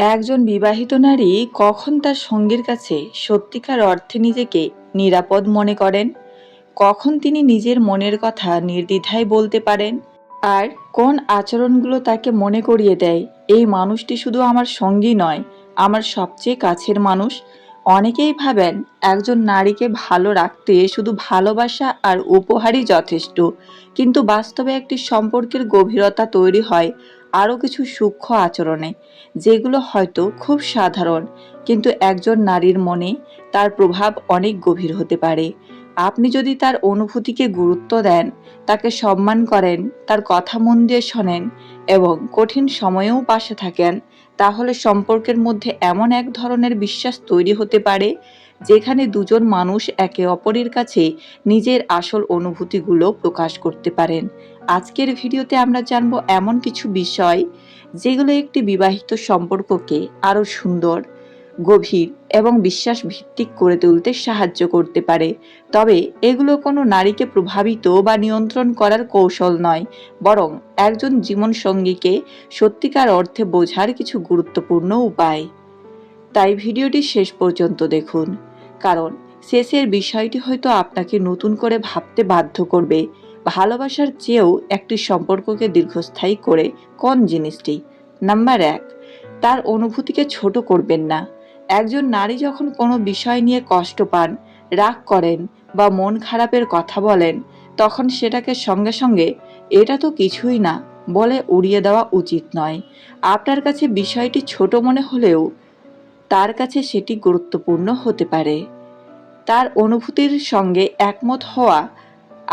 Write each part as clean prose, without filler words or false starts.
একজন বিবাহিত নারী কখন তার সঙ্গীর কাছে সত্যিকার অর্থে নিজেকে নিরাপদ মনে করেন, কখন তিনি নিজের মনের কথা নির্দ্বিধায় বলতে পারেন, আর কোন আচরণগুলো তাকে মনে করিয়ে দেয় এই মানুষটি শুধু আমার সঙ্গী নয়, আমার সবচেয়ে কাছের মানুষ। অনেকেই ভাবেন একজন নারীকে ভালো রাখতে শুধু ভালোবাসা আর উপহারই যথেষ্ট, কিন্তু বাস্তবে একটি সম্পর্কের গভীরতা তৈরি হয় আরও কিছু সূক্ষ্ম আচরণে, যেগুলো হয়তো খুব সাধারণ, কিন্তু একজন নারীর মনে তার প্রভাব অনেক গভীর হতে পারে। আপনি যদি তার অনুভূতিকে গুরুত্ব দেন, তাকে সম্মান করেন, তার কথা মন দিয়ে শোনেন এবং কঠিন সময়েও পাশে থাকেন, তাহলে সম্পর্কের মধ্যে এমন এক ধরনের বিশ্বাস তৈরি হতে পারে যেখানে দুজন মানুষ একে অপরের কাছে নিজের আসল অনুভূতিগুলো প্রকাশ করতে পারেন। আজকের ভিডিওতে আমরা জানব এমন কিছু বিষয় যেগুলো একটি বিবাহিত সম্পর্ককে আরও সুন্দর, গভীর এবং বিশ্বাস ভিত্তিক করে তুলতে সাহায্য করতে পারে। তবে এগুলো কোনো নারীকে প্রভাবিত বা নিয়ন্ত্রণ করার কৌশল নয়, বরং একজন জীবনসঙ্গীকে সত্যিকার অর্থে বোঝার কিছু গুরুত্বপূর্ণ উপায়। তাই ভিডিওটি শেষ পর্যন্ত দেখুন, কারণ শেষের বিষয়টি হয়তো আপনাকে নতুন করে ভাবতে বাধ্য করবে। ভালোবাসার চেয়েও একটি সম্পর্ককে দীর্ঘস্থায়ী করে কোন জিনিসটি? নাম্বার 1, তার অনুভূতিকে ছোট করবেন না। একজন নারী যখন কোনো বিষয় নিয়ে কষ্ট পান, রাগ করেন বা মন খারাপের কথা বলেন, তখন সেটাকে সঙ্গে সঙ্গে এটা তো কিছুই না বলে উড়িয়ে দেওয়া উচিত নয়। আপনার কাছে বিষয়টি ছোট মনে হলেও তার কাছে সেটি গুরুত্বপূর্ণ হতে পারে। তার অনুভূতির সঙ্গে একমত হওয়া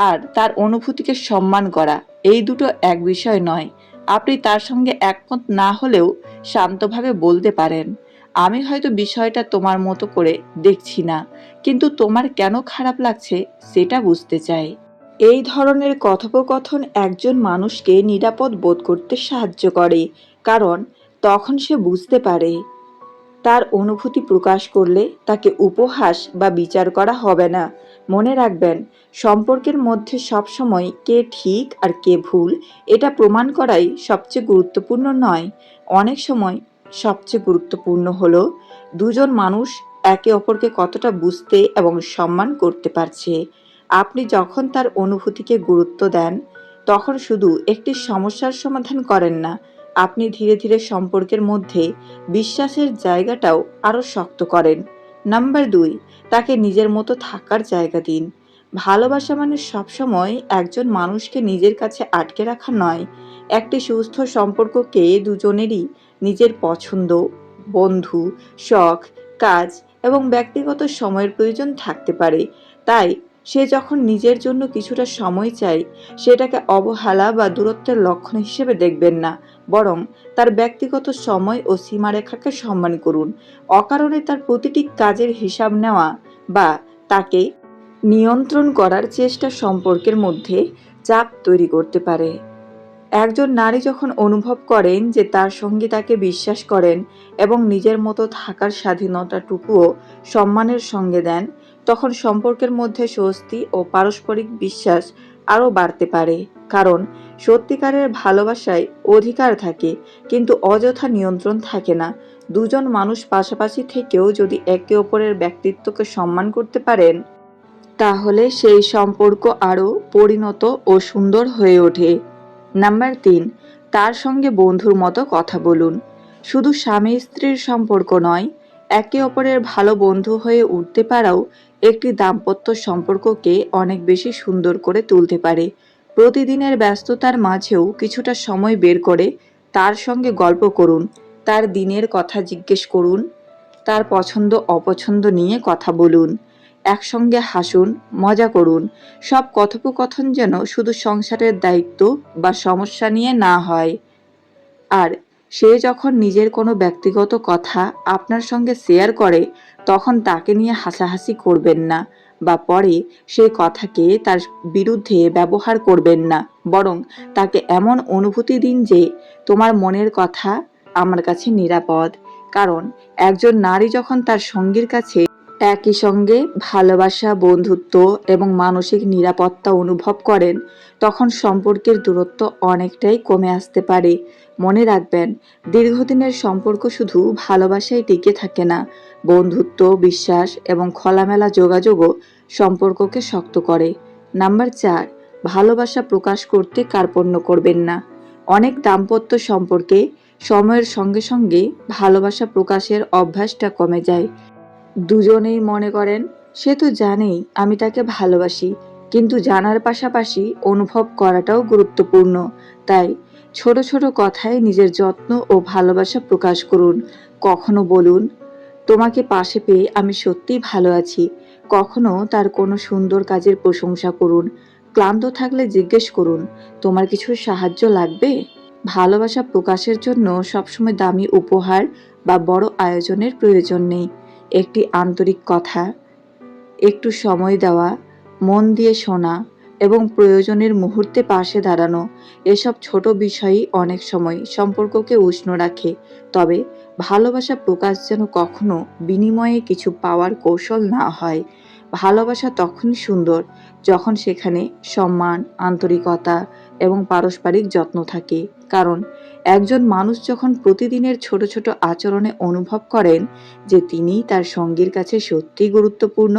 আর তার অনুভূতিকে সম্মান করা এই দুটো এক বিষয় নয়। আপনি তার সঙ্গে একমত না হলেও শান্তভাবে বলতে পারেন, আমি হয়তো বিষয়টা তোমার মতো করে দেখছি না, কিন্তু তোমার কেন খারাপ লাগছে সেটা বুঝতে চাই। এই ধরনের কথোপকথন একজন মানুষকে নিরাপদ বোধ করতে সাহায্য করে, কারণ তখন সে বুঝতে পারে তার অনুভূতি প্রকাশ করলে তাকে উপহাস বা বিচার করা হবে না। মনে রাখবেন, সম্পর্কের মধ্যে সবসময় কে ঠিক আর কে ভুল এটা প্রমাণ করাই সবচেয়ে গুরুত্বপূর্ণ নয়। অনেক সময় সবচেয়ে গুরুত্বপূর্ণ হলো দুজন মানুষ একে অপরকে কতটা বুঝতে এবং সম্মান করতে পারছে। আপনি যখন তার অনুভূতিকে গুরুত্ব দেন, তখন শুধু একটি সমস্যার সমাধান করেন না, আপনি ধীরে ধীরে সম্পর্কের মধ্যে বিশ্বাসের জায়গাটাও আরও শক্ত করেন। নাম্বার 2, তাকে নিজের মতো থাকার জায়গা দিন। ভালোবাসা মানে সবসময় একজন মানুষকে নিজের কাছে আটকে রাখা নয়। একটি সুস্থ সম্পর্ককে দুজনেরই নিজের পছন্দ, বন্ধু, শখ, কাজ এবং ব্যক্তিগত সময়ের প্রয়োজন থাকতে পারে। তাই সে যখন নিজের জন্য কিছুটা সময় চায়, সেটাকে অবহেলা বা দূরত্বের লক্ষণ হিসেবে দেখবেন না, বরং তার ব্যক্তিগত সময় ও সীমারেখাকে সম্মান করুন। অকারণে তার প্রতিটি কাজের হিসাব নেওয়া বা তাকে নিয়ন্ত্রণ করার চেষ্টা সম্পর্কের মধ্যে চাপ তৈরি করতে পারে। একজন নারী যখন অনুভব করেন যে তার সঙ্গী তাকে বিশ্বাস করেন এবং নিজের মতো থাকার স্বাধীনতাটুকুও সম্মানের সঙ্গে দেন, তখন সম্পর্কের মধ্যে স্বস্তি ও পারস্পরিক বিশ্বাস আরও বাড়তে পারে। কারণ সত্যিকারের ভালোবাসায় অধিকার থাকে, কিন্তু অযথা নিয়ন্ত্রণ থাকে না। দুজন মানুষ পাশাপাশি থেকেও যদি একে অপরের ব্যক্তিত্বকে সম্মান করতে পারেন, তাহলে সেই সম্পর্ক আরও পরিণত ও সুন্দর হয়ে ওঠে। নাম্বার 3, তার সঙ্গে বন্ধুর মতো কথা বলুন। শুধু স্বামী স্ত্রীর সম্পর্ক নয়, একে অপরের ভালো বন্ধু হয়ে উঠতে পারাও একটি দাম্পত্য সম্পর্ককে অনেক বেশি সুন্দর করে তুলতে পারে। প্রতিদিনের ব্যস্ততার মাঝেও কিছুটা সময় বের করে তার সঙ্গে গল্প করুন, তার দিনের কথা জিজ্ঞেস করুন, তার পছন্দ অপছন্দ নিয়ে কথা বলুন, একসঙ্গে হাসুন, মজা করুন। সব কথোপকথন যেন শুধু সংসারের দায়িত্ব বা সমস্যা নিয়ে না হয়। আর সে যখন নিজের কোনো ব্যক্তিগত কথা আপনার সঙ্গে শেয়ার করে, তখন তাকে নিয়ে হাসাহাসি করবেন না বা পরে সেই কথাকে তার বিরুদ্ধে ব্যবহার করবেন না, বরং তাকে এমন অনুভূতি দিন যে তোমার মনের কথা আমার কাছে নিরাপদ। কারণ একজন নারী যখন তার সঙ্গীর কাছে একই সঙ্গে ভালোবাসা, বন্ধুত্ব এবং মানসিক নিরাপত্তা অনুভব করেন, তখন সম্পর্কের দূরত্ব অনেকটাই কমে আসতে পারে। মনে রাখবেন, দীর্ঘদিনের সম্পর্ক শুধু ভালোবাসায় টিকে থাকে না, বন্ধুত্ব, বিশ্বাস এবং খোলামেলা যোগাযোগও সম্পর্ককে শক্ত করে। নাম্বার 4, ভালোবাসা প্রকাশ করতে কার্পণ্য করবেন না। অনেক দাম্পত্য সম্পর্কে সময়ের সঙ্গে সঙ্গে ভালোবাসা প্রকাশের অভ্যাসটা কমে যায়। দুজনেই মনে করেন, সে তো জানেই আমি তাকে ভালোবাসি, কিন্তু জানার পাশাপাশি অনুভব করাটাও গুরুত্বপূর্ণ। তাই ছোট ছোট কথায় নিজের যত্ন ও ভালোবাসা প্রকাশ করুন। কখনো বলুন, তোমাকে পাশে পেয়ে আমি সত্যিই ভালো আছি। কখনো তার কোনো সুন্দর কাজের প্রশংসা করুন। ক্লান্ত থাকলে জিজ্ঞেস করুন, তোমার কিছু সাহায্য লাগবে? ভালোবাসা প্রকাশের জন্য সবসময় দামি উপহার বা বড় আয়োজনের প্রয়োজন নেই। একটি আন্তরিক কথা, একটু সময় দেওয়া, মন দিয়ে শোনা এবং প্রয়োজনের মুহূর্তে পাশে দাঁড়ানো, এসব ছোট বিষয়ই অনেক সময় সম্পর্ককে উষ্ণ রাখে। তবে ভালোবাসা প্রকাশ যেন কখনো বিনিময়ে কিছু পাওয়ার কৌশল না হয়। ভালোবাসা তখনই সুন্দর যখন সেখানে সম্মান, আন্তরিকতা এবং পারস্পরিক যত্ন থাকে। কারণ একজন মানুষ যখন প্রতিদিনের ছোট ছোট আচরণে অনুভব করেন যে তিনি তার সঙ্গীর কাছে সত্যিই গুরুত্বপূর্ণ,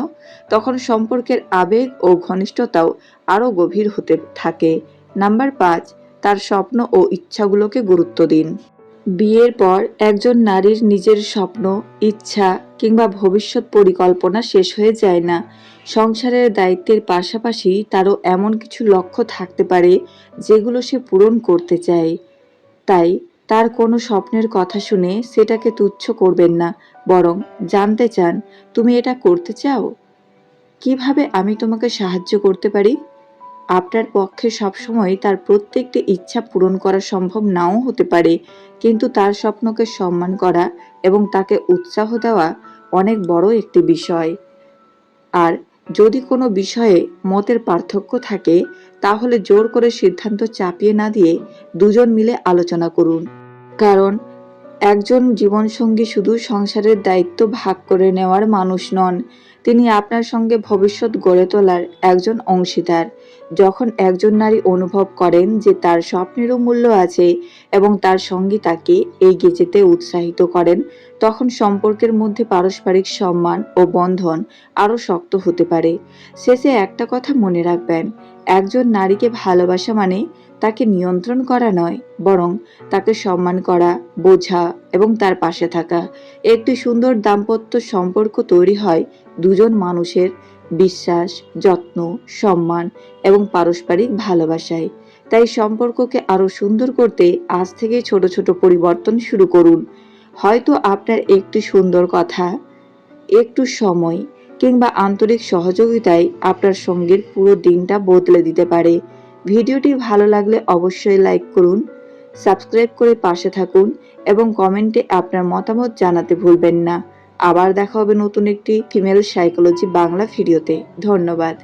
তখন সম্পর্কের আবেগ ও ঘনিষ্ঠতাও আরও গভীর হতে থাকে। নাম্বার 5, তার স্বপ্ন ও ইচ্ছাগুলোকে গুরুত্ব দিন। বিয়ের পর একজন নারীর নিজের স্বপ্ন, ইচ্ছা কিংবা ভবিষ্যৎ পরিকল্পনা শেষ হয়ে যায় না। সংসারের দায়িত্বের পাশাপাশি তারও এমন কিছু লক্ষ্য থাকতে পারে যেগুলো সে পূরণ করতে চায়। তাই তার কোনো স্বপ্নের কথা শুনে সেটাকে তুচ্ছ করবেন না, বরং জানতে চান, তুমি এটা করতে চাও? কিভাবে আমি তোমাকে সাহায্য করতে পারি? আপনার পক্ষে সবসময় তার প্রত্যেকটি ইচ্ছা পূরণ করা সম্ভব নাও হতে পারে, কিন্তু তার স্বপ্নকে সম্মান করা এবং তাকে উৎসাহ দেওয়া অনেক বড় একটি বিষয়। আর যদি কোনো বিষয়ে মতের পার্থক্য থাকে, তাহলে জোর করে সিদ্ধান্ত চাপিয়ে না দিয়ে দুজন মিলে আলোচনা করুন। কারণ একজন জীবনসঙ্গী শুধু সংসারের দায়িত্ব ভাগ করে নেওয়ার মানুষ নন, তিনি আপনার সঙ্গে ভবিষ্যৎ গড়ে তোলার একজন অংশীদার। যখন একজন নারী অনুভব করেন যে তার স্বপ্নেরও মূল্য আছে এবং তার সঙ্গী তাকে এগিয়ে যেতে উৎসাহিত করেন, তখন সম্পর্কের মধ্যে পারস্পরিক সম্মান ও বন্ধন আরও শক্ত হতে পারে। শেষে একটা কথা মনে রাখবেন, একজন নারীকে ভালোবাসা মানে তাকে নিয়ন্ত্রণ করা নয়, বরং তাকে সম্মান করা, বোঝা এবং তার পাশে থাকা। একটি সুন্দর দাম্পত্য সম্পর্ক তৈরি হয় দুজন মানুষের বিশ্বাস, যত্ন, সম্মান এবং পারস্পরিক ভালোবাসায়। তাই সম্পর্ককে আরো সুন্দর করতে আজ থেকে ছোট ছোট পরিবর্তন শুরু করুন। হয়তো আপনার একটি সুন্দর কথা, একটু সময় কিংবা আন্তরিক সহযোগিতায় আপনার সঙ্গীর পুরো দিনটা বদলে দিতে পারে। ভিডিওটি ভালো লাগলে অবশ্যই লাইক করুন, সাবস্ক্রাইব করে পাশে থাকুন এবং কমেন্টে আপনার মতামত জানাতে ভুলবেন না। আবার দেখা হবে নতুন একটি ফিমেল সাইকোলজি বাংলা ভিডিওতে। ধন্যবাদ।